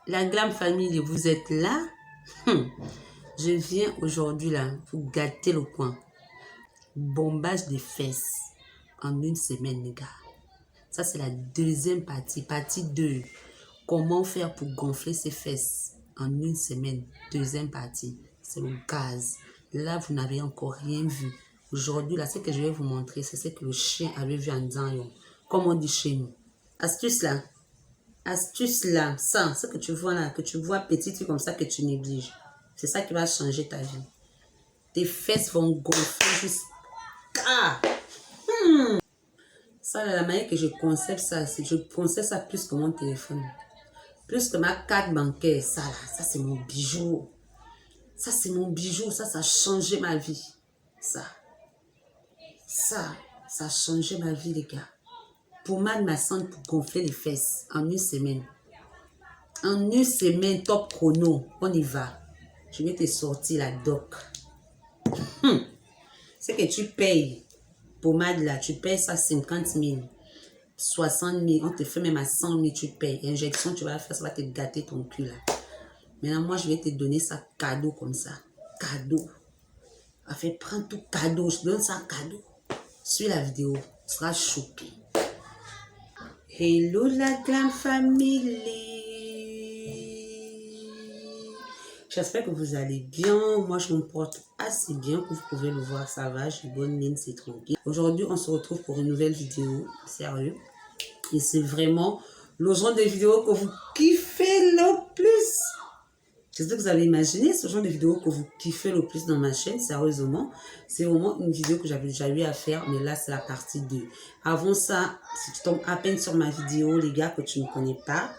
La Glam Family, vous êtes là? Je viens aujourd'hui là vous gâter le coin. Bombage des fesses en une semaine, les gars. Ça, c'est la deuxième partie. Partie 2. Comment faire pour gonfler ses fesses en une semaine. Deuxième partie. C'est le gaz. Là, vous n'avez encore rien vu. Aujourd'hui, là, ce que je vais vous montrer, c'est ce que le chien avait vu en disant, comme on dit chez nous. Astuce là. Astuce là. Ça, ce que tu vois là, que tu vois petit comme ça, que tu négliges. C'est ça qui va changer ta vie. Tes fesses vont gonfler jusqu'à... Ça, la manière que je conçois ça, c'est je conçois ça plus que mon téléphone. Plus que ma carte bancaire. Ça, là, ça c'est mon bijou. Ça, c'est mon bijou. Ça a changé ma vie. Ça a changé ma vie, les gars. Pommade massante pour gonfler les fesses en une semaine. En une semaine, top chrono. On y va. Je vais te sortir la doc. C'est que tu payes. Pommade là, tu payes ça 50 000. 60 000, on te fait même à 100 000, tu payes. Injection, tu vas faire, ça va te gâter ton cul là. Maintenant, moi, je vais te donner ça cadeau comme ça. Cadeau. Enfin, prends tout cadeau, je te donne ça cadeau. Suis la vidéo, tu seras choqué. Hello la Glam Family. J'espère que vous allez bien. Moi, je me porte assez bien. Comme vous pouvez le voir, ça va. J'ai bonne mine, c'est tranquille. Aujourd'hui, on se retrouve pour une nouvelle vidéo. Sérieux. Et c'est vraiment le genre de vidéo que vous kiffez le plus. J'espère que vous avez imaginé ce genre de vidéo que vous kiffez le plus dans ma chaîne, sérieusement. C'est vraiment une vidéo que j'avais déjà eu à faire, mais là, c'est la partie 2. Avant ça, si tu tombes à peine sur ma vidéo, les gars, que tu ne connais pas,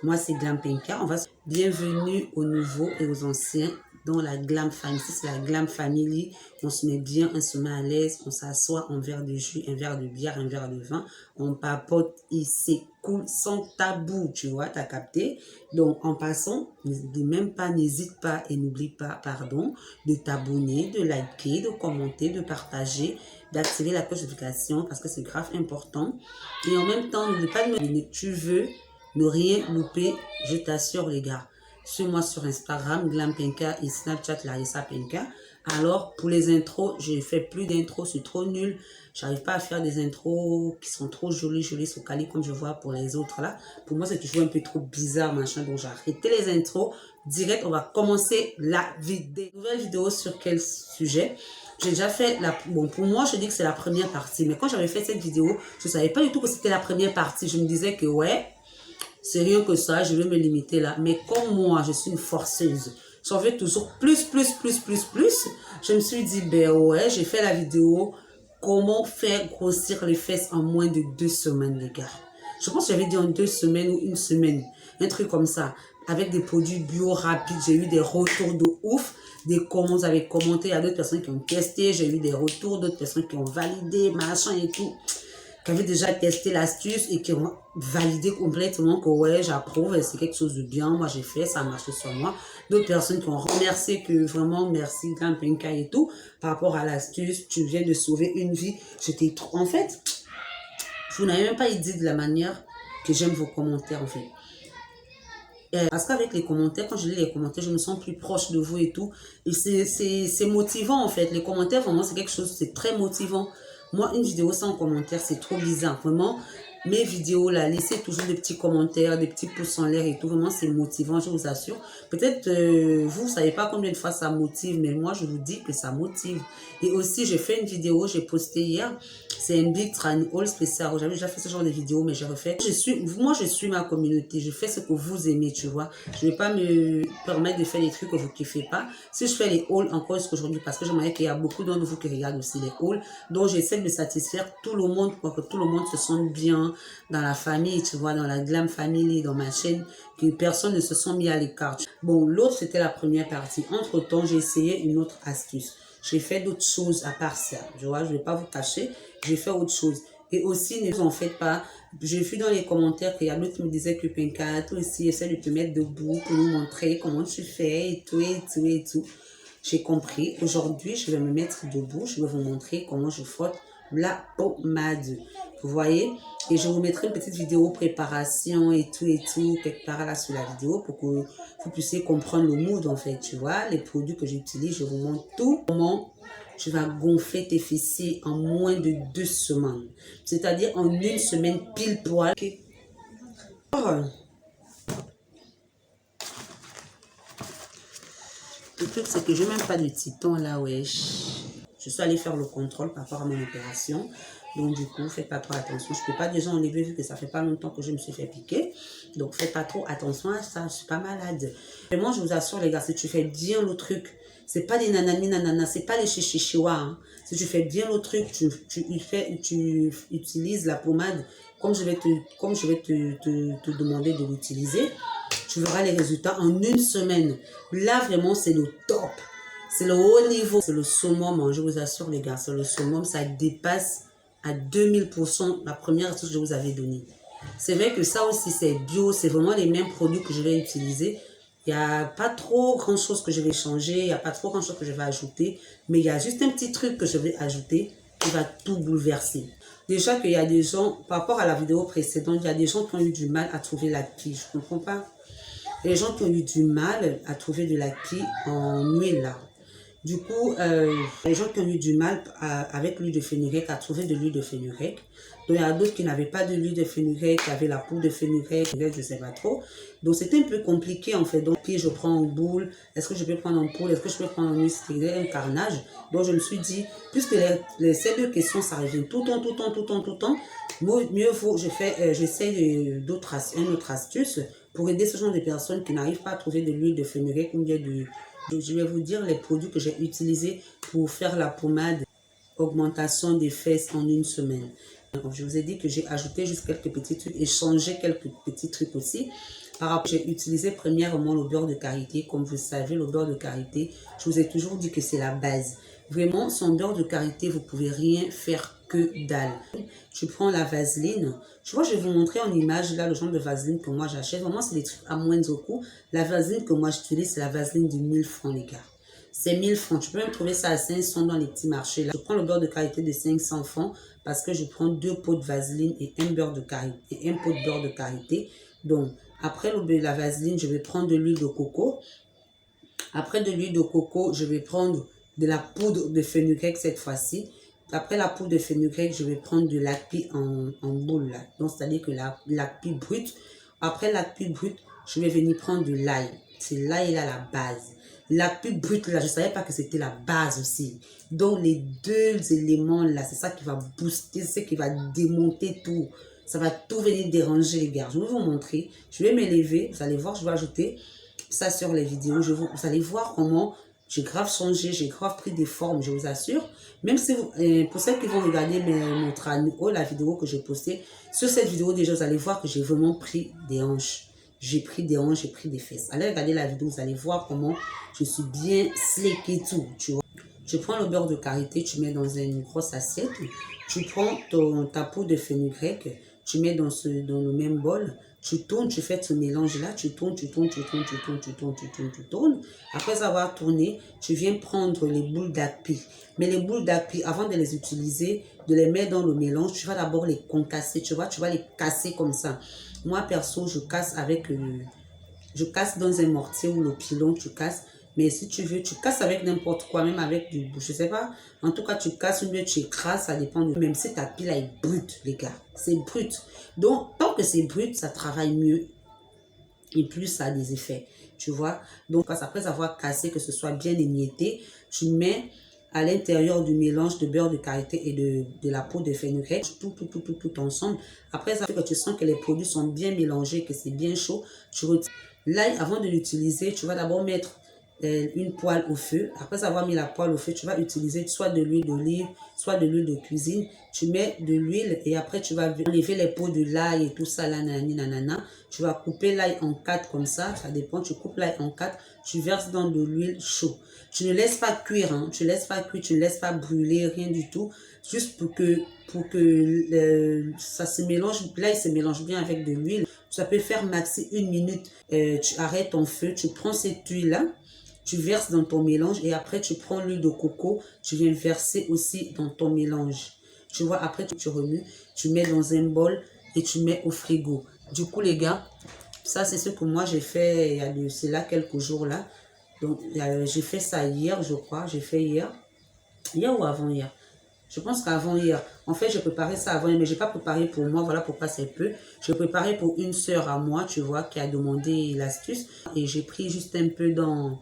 moi, c'est Glam Penka. Bienvenue aux nouveaux et aux anciens dans la Glam Family. C'est la Glam Family. On se met bien, on se met à l'aise, on s'assoit, un verre de jus, un verre de bière, un verre de vin. On papote et c'est cool, sans tabou, tu vois, t'as capté. Donc, en passant, n'hésite pas et n'oublie pas, pardon, de t'abonner, de liker, de commenter, de partager, d'activer la cloche de notification parce que c'est grave important. Et en même temps, n'oublie pas de me tu veux ne rien louper, je t'assure les gars. Suis-moi sur Instagram, Glam Penka et Snapchat, Larissa Penka. Alors, pour les intros, je ne fais plus d'intros, c'est trop nul. J'arrive pas à faire des intros qui sont trop jolies, sont quali comme je vois pour les autres là. Pour moi, c'est toujours un peu trop bizarre, machin. Donc, j'ai arrêté les intros. Direct, on va commencer la vidéo. Nouvelle vidéo sur quel sujet? J'ai déjà fait la... Bon, pour moi, je dis que c'est la première partie. Mais quand j'avais fait cette vidéo, je ne savais pas du tout que c'était la première partie. Je me disais que ouais, c'est rien que ça, je vais me limiter là. Mais comme moi, je suis une forceuse. J'en veux toujours plus. Je me suis dit, ben ouais, j'ai fait la vidéo. Comment faire grossir les fesses en moins de 2 semaines, les gars. Je pense que j'avais dit en 2 semaines ou 1 semaine. Un truc comme ça. Avec des produits bio rapides. J'ai eu des retours de ouf. Vous avez commenté, il y a d'autres personnes qui ont testé. J'ai eu des retours, d'autres personnes qui ont validé, machin et tout, qui avaient déjà testé l'astuce et qui ont validé complètement que ouais, j'approuve, c'est quelque chose de bien, moi j'ai fait, ça a marché sur moi. D'autres personnes qui ont remercié, que vraiment merci Glam Penka et tout, par rapport à l'astuce, tu viens de sauver une vie. J'étais trop... En fait, vous n'avez même pas idée de la manière que j'aime vos commentaires en fait. Parce qu'avec les commentaires, quand je lis les commentaires, je me sens plus proche de vous et tout. Et c'est motivant en fait. Les commentaires, vraiment, c'est quelque chose, c'est très motivant. Moi, une vidéo sans commentaire, c'est trop bizarre. Vraiment, mes vidéos là, laissez toujours des petits commentaires, des petits pouces en l'air et tout. Vraiment, c'est motivant, je vous assure. Peut-être vous ne savez pas combien de fois ça motive, mais moi, je vous dis que ça motive. Et aussi, j'ai fait une vidéo, j'ai posté hier. C'est un big tran haul spécial. J'avais déjà fait ce genre de vidéo, mais j'ai refait. Moi, je suis ma communauté. Je fais ce que vous aimez, tu vois. Je ne vais pas me permettre de faire des trucs que vous ne kiffez pas. Si je fais les hauls encore aujourd'hui, parce que j'aimerais qu'il y a beaucoup d'entre vous qui regardent aussi les hauls. Donc, j'essaie de satisfaire tout le monde pour que tout le monde se sente bien dans la famille, tu vois, dans la Glam Family, dans ma chaîne, que personne ne se sent mis à l'écart. Bon, l'autre, c'était la première partie. Entre-temps, j'ai essayé une autre astuce. J'ai fait d'autres choses à part ça. Tu vois, je ne vais pas vous cacher. J'ai fait autre chose. Et aussi, ne vous en faites pas. J'ai vu dans les commentaires qu'il y a d'autres qui me disaient que Penka, toi aussi, essaie de te mettre debout pour nous montrer comment tu fais et tout, et tout. J'ai compris. Aujourd'hui, je vais me mettre debout. Je vais vous montrer comment je frotte la pommade. Vous voyez? Et je vous mettrai une petite vidéo préparation et tout, quelque part là sur la vidéo pour que vous puissiez comprendre le mood en fait, tu vois. Les produits que j'utilise, je vous montre tout. Comment tu vas gonfler tes fessiers en moins de 2 semaines. C'est-à-dire en 1 semaine pile poil. Okay. Le truc, c'est que je n'ai même pas de titan là, wesh. Je suis allée faire le contrôle par rapport à mon opération. Donc, du coup, faites pas trop attention. Je ne peux pas déjà enlever vu que ça fait pas longtemps que je me suis fait piquer. Donc, faites pas trop attention à ça. Je suis pas malade. Vraiment, je vous assure, les gars, si tu fais bien le truc, c'est pas des nanani nanana, c'est pas les chichichiwa. Hein. Si tu fais bien le truc, tu utilises la pommade comme je vais te demander de l'utiliser. Tu verras les résultats en 1 semaine. Là, vraiment, c'est le top. C'est le haut niveau. C'est le summum, je vous assure, les gars. C'est le summum. Ça dépasse à 2000% la première astuce que je vous avais donnée. C'est vrai que ça aussi, c'est bio. C'est vraiment les mêmes produits que je vais utiliser. Il n'y a pas trop grand-chose que je vais changer. Il n'y a pas trop grand-chose que je vais ajouter. Mais il y a juste un petit truc que je vais ajouter qui va tout bouleverser. Déjà qu'il y a des gens, par rapport à la vidéo précédente, il y a des gens qui ont eu du mal à trouver la pie. Je ne comprends pas. Les gens qui ont eu du mal à trouver de la pie en huile là. Du coup, les gens qui ont eu du mal avec l'huile de fenugrec à trouver de l'huile de fenugrec. Donc, il y a d'autres qui n'avaient pas de l'huile de fenugrec, qui avaient la poudre de fenugrec, je ne sais pas trop. Donc, c'était un peu compliqué en fait. Donc, puis je prends en boule. Est-ce que je peux prendre en poudre? Est-ce que je peux prendre en huile? C'était un carnage. Donc, je me suis dit, puisque ces 2 questions, ça revient tout le temps, mieux vaut, j'essaie une autre astuce pour aider ce genre de personnes qui n'arrivent pas à trouver de l'huile de fenugrec ou bien de... Je vais vous dire les produits que j'ai utilisés pour faire la pommade augmentation des fesses en 1 semaine. Donc, je vous ai dit que j'ai ajouté juste quelques petits trucs et changé quelques petits trucs aussi. J'ai utilisé premièrement le beurre de karité. Comme vous savez, le beurre de karité, je vous ai toujours dit que c'est la base. Vraiment, sans beurre de karité, vous ne pouvez rien faire que dalle. Tu prends la vaseline. Tu vois, je vais vous montrer en image là le genre de vaseline que moi j'achète. Vraiment, c'est des trucs à moindre coût. La vaseline que moi j'utilise, c'est la vaseline de 1000 francs, les gars. C'est 1000 francs. Tu peux même trouver ça à 500 dans les petits marchés là. Je prends le beurre de karité de 500 francs parce que je prends 2 pots de vaseline et un beurre de karité et un pot de beurre de karité. Donc, après la vaseline, je vais prendre de l'huile de coco. Après de l'huile de coco, je vais prendre de la poudre de fenugrec cette fois-ci. Après la poudre de fenugrec, je vais prendre de l'acpi en boule là. Donc, c'est-à-dire que l'acpi brut. Après l'acpi brut, je vais venir prendre de l'ail. C'est l'ail là la base. L'acpi brut là, je ne savais pas que c'était la base aussi. Donc, les 2 éléments là, c'est ça qui va booster, c'est ce qui va démonter tout. Ça va tout venir déranger les gars. Je vais vous montrer. Je vais m'élever. Vous allez voir, je vais ajouter ça sur les vidéos. Vous allez voir comment j'ai grave changé, j'ai grave pris des formes, je vous assure. Même si pour celles qui vont regarder la vidéo que j'ai postée, sur cette vidéo déjà, vous allez voir que j'ai vraiment pris des hanches. J'ai pris des hanches, j'ai pris des fesses. Allez regarder la vidéo, vous allez voir comment je suis bien slick et tout, tu vois. Tu prends le beurre de karité, tu mets dans une grosse assiette. Tu prends ta peau de fenugrec, tu mets dans le même bol. Tu tournes, tu fais ce mélange-là, tu tournes. Après avoir tourné, tu viens prendre les boules d'acpi. Mais les boules d'acpi, avant de les utiliser, de les mettre dans le mélange, tu vas d'abord les concasser, tu vois, tu vas les casser comme ça. Moi, perso, je casse je casse dans un mortier ou le pilon, tu casses. Mais si tu veux, tu casses avec n'importe quoi, même avec du... Je sais pas. En tout cas, tu casses ou bien tu écrases, ça dépend de... Même si ta pile est brute, les gars. C'est brut. Donc, tant que c'est brut, ça travaille mieux. Et plus ça a des effets. Tu vois. Donc, après avoir cassé, que ce soit bien émietté, tu mets à l'intérieur du mélange de beurre de karité et de la poudre de fenugrec, tout ensemble. Après, ça fait que tu sens que les produits sont bien mélangés, que c'est bien chaud. Tu retires l'ail avant de l'utiliser. Tu vas d'abord mettre une poêle au feu. Après avoir mis la poêle au feu, tu vas utiliser soit de l'huile d'olive, soit de l'huile de cuisine. Tu mets de l'huile et après tu vas enlever les peaux de l'ail et tout ça, là, nanana. Tu vas couper l'ail en 4 comme ça dépend. Tu coupes l'ail en 4, tu verses dans de l'huile chaude. Tu ne laisses pas cuire, hein. Tu ne laisses pas cuire, tu ne laisses pas brûler, rien du tout. Juste pour que ça se mélange, l'ail se mélange bien avec de l'huile. Ça peut faire maxi 1 minute. Tu arrêtes ton feu, tu prends cette huile-là. Tu verses dans ton mélange et après tu prends l'huile de coco, tu viens verser aussi dans ton mélange. Tu vois, après, tu remues, tu mets dans un bol et tu mets au frigo. Du coup, les gars, ça, c'est ce que moi, j'ai fait il y a de cela quelques jours là. Donc, j'ai fait ça hier, je crois. J'ai fait hier. Hier ou avant-hier? Je pense qu'avant-hier. En fait, j'ai préparé ça avant, mais je n'ai pas préparé pour moi. Voilà pourquoi c'est peu. J'ai préparé pour une sœur à moi, tu vois, qui a demandé l'astuce. Et j'ai pris juste un peu dans...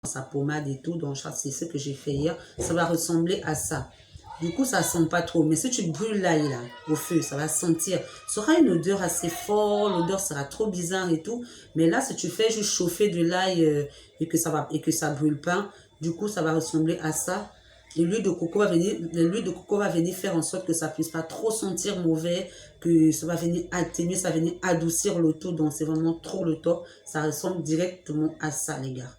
sa pommade et tout. Donc, c'est ce que j'ai fait hier. Ça va ressembler à ça. Du coup, ça sent pas trop. Mais si tu brûles l'ail là, au feu, ça va sentir. Ça aura une odeur assez forte. L'odeur sera trop bizarre et tout. Mais là, si tu fais juste chauffer de l'ail et que ça brûle pas, du coup, ça va ressembler à ça. Et l'huile de coco va venir faire en sorte que ça puisse pas trop sentir mauvais, que ça va venir atténuer, ça va venir adoucir le tout. Donc, c'est vraiment trop le top. Ça ressemble directement à ça, les gars.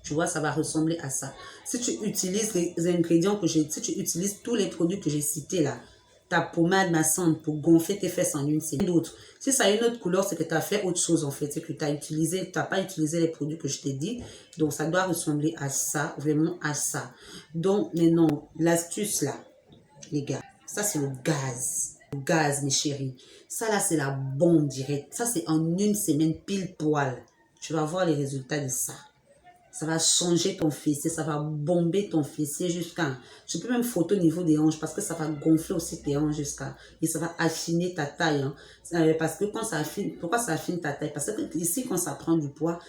Tu vois, ça va ressembler à ça. Si tu utilises les ingrédients que j'ai, si tu utilises tous les produits que j'ai cités là, ta pommade massante pour gonfler tes fesses en une semaine, d'autres. Si ça a une autre couleur, c'est que tu as fait autre chose en fait. C'est que tu n'as pas utilisé les produits que je t'ai dit. Donc, ça doit ressembler à ça, vraiment à ça. Donc, maintenant, l'astuce là, les gars, ça c'est le gaz. Le gaz, mes chéris. Ça là, c'est la bombe directe. Ça, c'est en une semaine pile poil. Tu vas voir les résultats de ça. Ça va changer ton fessier, ça va bomber ton fessier jusqu'à... Je peux même photo au niveau des hanches parce que ça va gonfler aussi tes hanches jusqu'à... Et ça va affiner ta taille. Hein. Parce que quand ça affine... Pourquoi ça affine ta taille? Parce que ici, quand ça prend du poids,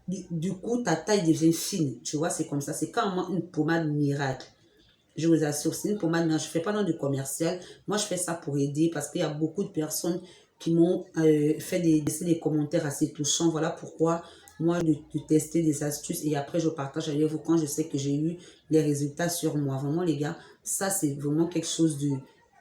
du coup, ta taille devient fine. Tu vois, c'est comme ça. C'est carrément une pommade miracle. Je vous assure, c'est une pommade miracle. Je ne fais pas dans du commercial. Moi, je fais ça pour aider parce qu'il y a beaucoup de personnes qui m'ont fait des commentaires assez touchants. Voilà pourquoi moi, de tester des astuces et après, je partage avec vous quand je sais que j'ai eu les résultats sur moi. Vraiment, les gars, ça, c'est vraiment quelque chose de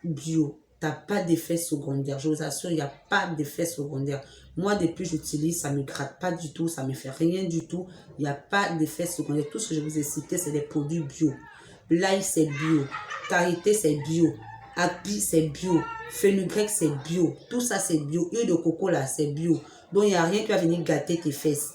bio. Tu n'as pas d'effet secondaire. Je vous assure, il n'y a pas d'effet secondaire. Moi, depuis que j'utilise, ça ne me gratte pas du tout, ça ne me fait rien du tout. Il n'y a pas d'effet secondaire. Tout ce que je vous ai cité, c'est des produits bio. L'ail, c'est bio. Karité, c'est bio. Api, c'est bio. Fenugrec, c'est bio. Tout ça, c'est bio. Huile de coco, là, c'est bio. Donc, il n'y a rien qui va venir gâter tes fesses.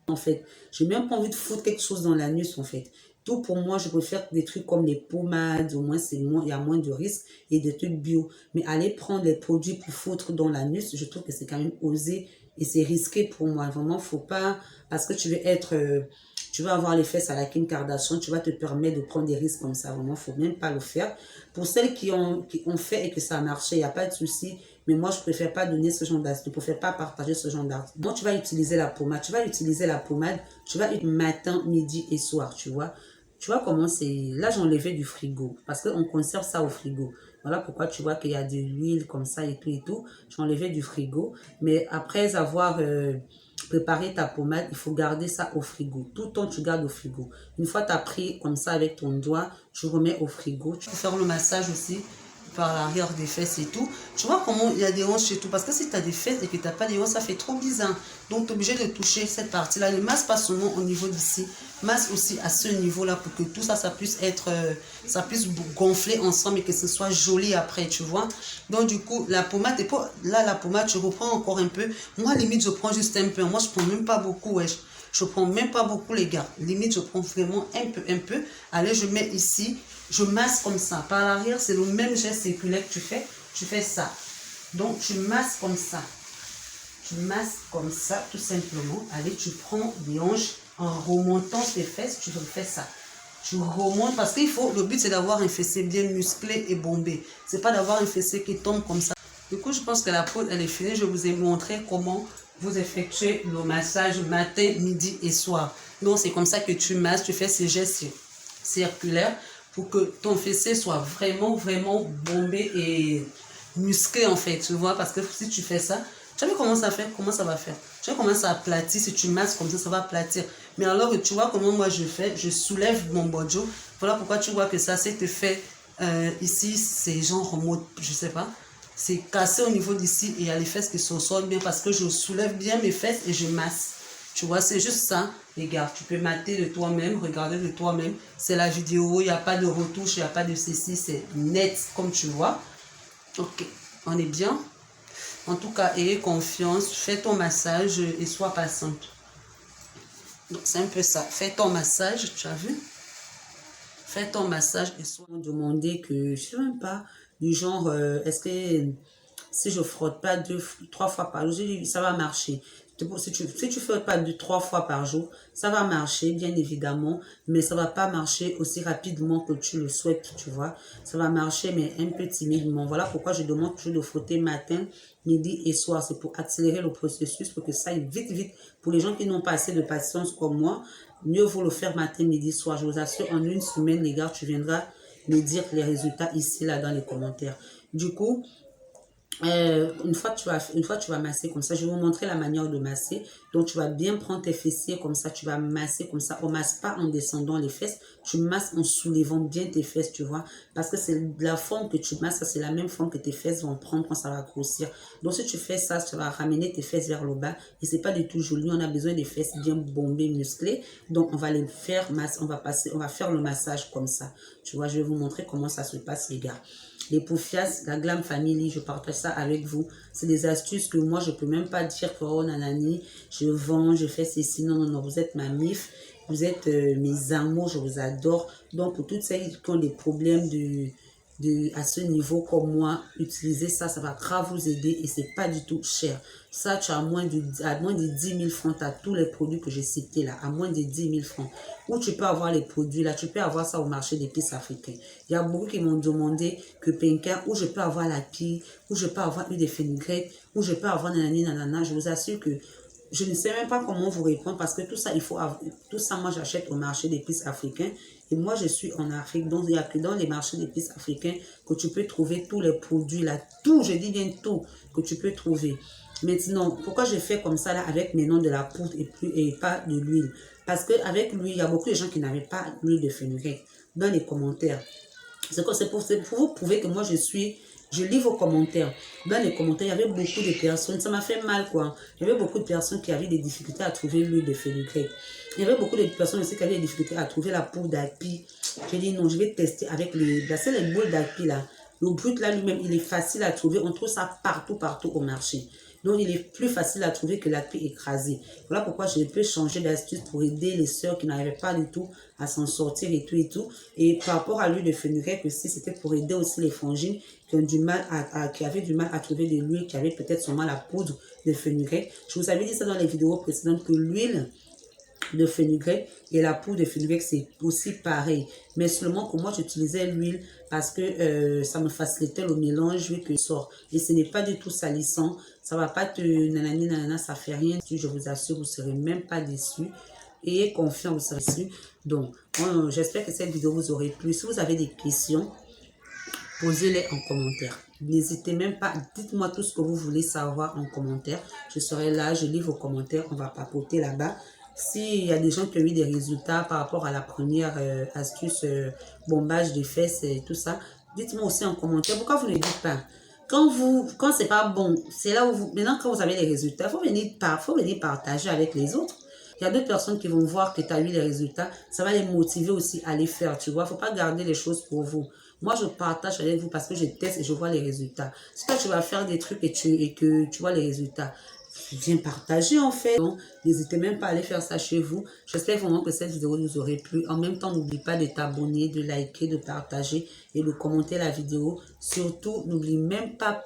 En fait, j'ai même pas envie de foutre quelque chose dans l'anus, en fait. Tout pour moi, je préfère des trucs comme les pommades, au moins, il y a moins de risques et des trucs bio. Mais aller prendre les produits pour foutre dans l'anus, je trouve que c'est quand même osé et c'est risqué pour moi. Vraiment, faut pas, parce que tu vas avoir les fesses à la Kim Kardashian, tu vas te permettre de prendre des risques comme ça. Vraiment, faut même pas le faire. Pour celles qui ont fait et que ça a marché, il n'y a pas de souci. Mais moi, je ne préfère pas donner ce genre d'astuce. Je ne préfère pas partager ce genre d'astuce. Donc, tu vas utiliser la pommade. Tu vas utiliser la pommade. Tu vas utiliser matin, midi et soir, tu vois. Tu vois comment c'est... Là, j'ai enlevé du frigo. Parce qu'on conserve ça au frigo. Voilà pourquoi tu vois qu'il y a de l'huile comme ça et tout et tout. J'ai enlevé du frigo. Mais après avoir préparé ta pommade, il faut garder ça au frigo. Tout le temps, tu gardes au frigo. Une fois que tu as pris comme ça avec ton doigt, tu remets au frigo. Tu peux faire le massage aussi par l'arrière des fesses et tout. Tu vois comment il y a des hanches et tout. Parce que si tu as des fesses et que tu n'as pas des hanches, ça fait trop bizarre. Donc, tu es obligé de toucher cette partie-là. Ne masse pas seulement au niveau d'ici. Masse aussi à ce niveau-là pour que tout ça, ça puisse être... ça puisse gonfler ensemble et que ce soit joli après, tu vois. Donc, du coup, la pommade, là, la pommade, tu reprends encore un peu. Moi, limite, je prends juste un peu. Moi, je prends même pas beaucoup, wesh. Je prends même pas beaucoup, les gars. Limite, je prends vraiment un peu. Allez, je mets ici. Je masse comme ça. Par l'arrière, c'est le même geste circulaire que tu fais. Tu fais ça. Donc, tu masses comme ça. Tu masses comme ça, tout simplement. Allez, tu prends des hanches en remontant tes fesses. Tu fais ça. Tu remontes parce qu'il faut... Le but, c'est d'avoir un fessier bien musclé et bombé. C'est pas d'avoir un fessier qui tombe comme ça. Du coup, je pense que la pause, elle est finie. Je vous ai montré comment vous effectuez le massage matin, midi et soir. Donc, c'est comme ça que tu masses. Tu fais ces gestes circulaires pour que ton fessier soit vraiment bombé et musclé en fait, tu vois, parce que si tu fais ça, tu vois comment ça fait, comment ça va faire, tu vois comment ça aplatit, si tu masses comme ça va aplatir, mais alors tu vois comment moi je fais, je soulève mon bojo, voilà pourquoi tu vois que ça c'est te fait, ici c'est genre remote, je sais pas, c'est cassé au niveau d'ici et il y a les fesses qui se ressortent bien parce que je soulève bien mes fesses et je masse. Tu vois, c'est juste ça. Regarde, tu peux mater de toi-même, regarder de toi-même. C'est la vidéo, il n'y a pas de retouche, il n'y a pas de ceci, c'est net comme tu vois. Ok, on est bien. En tout cas, ayez confiance, fais ton massage et sois patiente. Donc, c'est un peu ça. Fais ton massage, tu as vu? Fais ton massage et sois demander que, je sais même pas, du genre, est-ce que si je frotte pas 3 fois par jour, ça va marcher. Si tu ne fais pas 3 fois par jour, ça va marcher, bien évidemment, mais ça va pas marcher aussi rapidement que tu le souhaites, tu vois. Ça va marcher, mais un peu timidement. Voilà pourquoi je demande toujours de frotter matin, midi et soir. C'est pour accélérer le processus, pour que ça aille vite, vite. Pour les gens qui n'ont pas assez de patience comme moi, mieux vaut le faire matin, midi, soir. Je vous assure, en une semaine, les gars, tu viendras me dire les résultats ici, là, dans les commentaires. Du coup, une fois que tu vas masser comme ça, je vais vous montrer la manière de masser. Donc, tu vas bien prendre tes fessiers comme ça, tu vas masser comme ça. On masse pas en descendant les fesses, tu masses en soulevant bien tes fesses, tu vois. Parce que c'est la forme que tu masses, c'est la même forme que tes fesses vont prendre quand ça va grossir. Donc, si tu fais ça, ça va ramener tes fesses vers le bas et c'est pas du tout joli. On a besoin des fesses bien bombées, musclées. Donc, on va les faire masser, on va faire le massage comme ça. Tu vois, je vais vous montrer comment ça se passe, les gars. Les poufias, la Glam Family, je partage ça avec vous. C'est des astuces que moi, je peux même pas dire que, oh, nanani, je vends, je fais ceci. Non, non, non, vous êtes ma mif. Vous êtes mes amours, je vous adore. Donc, pour toutes celles qui ont des problèmes à ce niveau comme moi, utilisez ça, ça va grave vous aider et c'est pas du tout cher. Ça, tu as à moins de 10 000 francs, tu as tous les produits que j'ai cités là, à moins de 10 000 francs. Où tu peux avoir les produits là, tu peux avoir ça au marché d'épices africains. Il y a beaucoup qui m'ont demandé que Penka, où je peux avoir la pie, où je peux avoir une des fenugrec, où je peux avoir nanani nanana. Je vous assure que je ne sais même pas comment vous répondre parce que tout ça, tout ça, moi, j'achète au marché d'épices africains. Et moi, je suis en Afrique. Donc, il n'y a que dans les marchés d'épices africains que tu peux trouver tous les produits là. Tout, je dis bien tout, que tu peux trouver. Maintenant, pourquoi je fais comme ça là avec maintenant de la poudre et pas de l'huile? Parce qu'avec l'huile, il y a beaucoup de gens qui n'avaient pas l'huile de fenugrec. Dans les commentaires. C'est pour vous prouver que moi, je lis vos commentaires. Dans les commentaires, il y avait beaucoup de personnes, ça m'a fait mal quoi. Il y avait beaucoup de personnes qui avaient des difficultés à trouver l'huile de fenugrec. Il y avait beaucoup de personnes aussi qui avaient des difficultés à trouver la poudre d'api. J'ai dit non, je vais tester avec les boules d'api là. Le brut là lui-même, il est facile à trouver. On trouve ça partout au marché. Donc, il est plus facile à trouver que l'appui écrasé. Voilà pourquoi je peux changer d'astuce pour aider les sœurs qui n'arrivaient pas du tout à s'en sortir et tout et tout. Et par rapport à l'huile de fenugrec aussi, c'était pour aider aussi les frangines qui avaient du mal à trouver de l'huile, qui avaient peut-être seulement la poudre de fenugrec. Je vous avais dit ça dans les vidéos précédentes que l'huile de fenugrec et la poudre de fenugrec c'est aussi pareil, mais seulement que moi j'utilisais l'huile parce que ça me facilitait le mélange vu que sort et ce n'est pas du tout salissant, ça va pas te nanani nanana, ça fait rien, je vous assure, vous serez même pas déçus. Ayez confiance, vous serez déçus. Donc j'espère que cette vidéo vous aura plu. Si vous avez des questions, posez-les en commentaire. N'hésitez même pas, dites-moi tout ce que vous voulez savoir en commentaire. Je serai là, je lis vos commentaires, on va papoter là-bas. S'il y a des gens qui ont eu des résultats par rapport à la première astuce, bombage des fesses et tout ça, dites-moi aussi en commentaire. Pourquoi vous ne dites pas? Quand c'est pas bon, c'est là où maintenant quand vous avez les résultats, faut venir partager avec les autres. Il y a d'autres personnes qui vont voir que tu as eu les résultats. Ça va les motiver aussi à les faire, tu vois. Il ne faut pas garder les choses pour vous. Moi, je partage avec vous parce que je teste et je vois les résultats. Si toi, tu vas faire des trucs et que tu vois les résultats, viens partager en fait. Donc, n'hésitez même pas à aller faire ça chez vous. J'espère vraiment que cette vidéo vous aurait plu. En même temps, n'oublie pas de t'abonner, de liker, de partager et de commenter la vidéo. Surtout, n'oublie même pas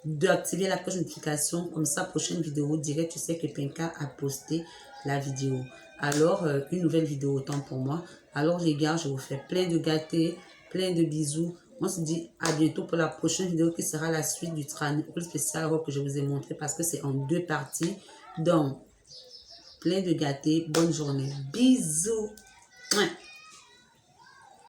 d'activer la cloche de notification. Comme ça, prochaine vidéo direct, tu sais que Penka a posté la vidéo. Alors, une nouvelle vidéo autant pour moi. Alors, les gars, je vous fais plein de gâtés, plein de bisous. On se dit à bientôt pour la prochaine vidéo qui sera la suite du training spécial que je vous ai montré parce que c'est en 2 parties. Donc, plein de gâtés. Bonne journée. Bisous. Ouais.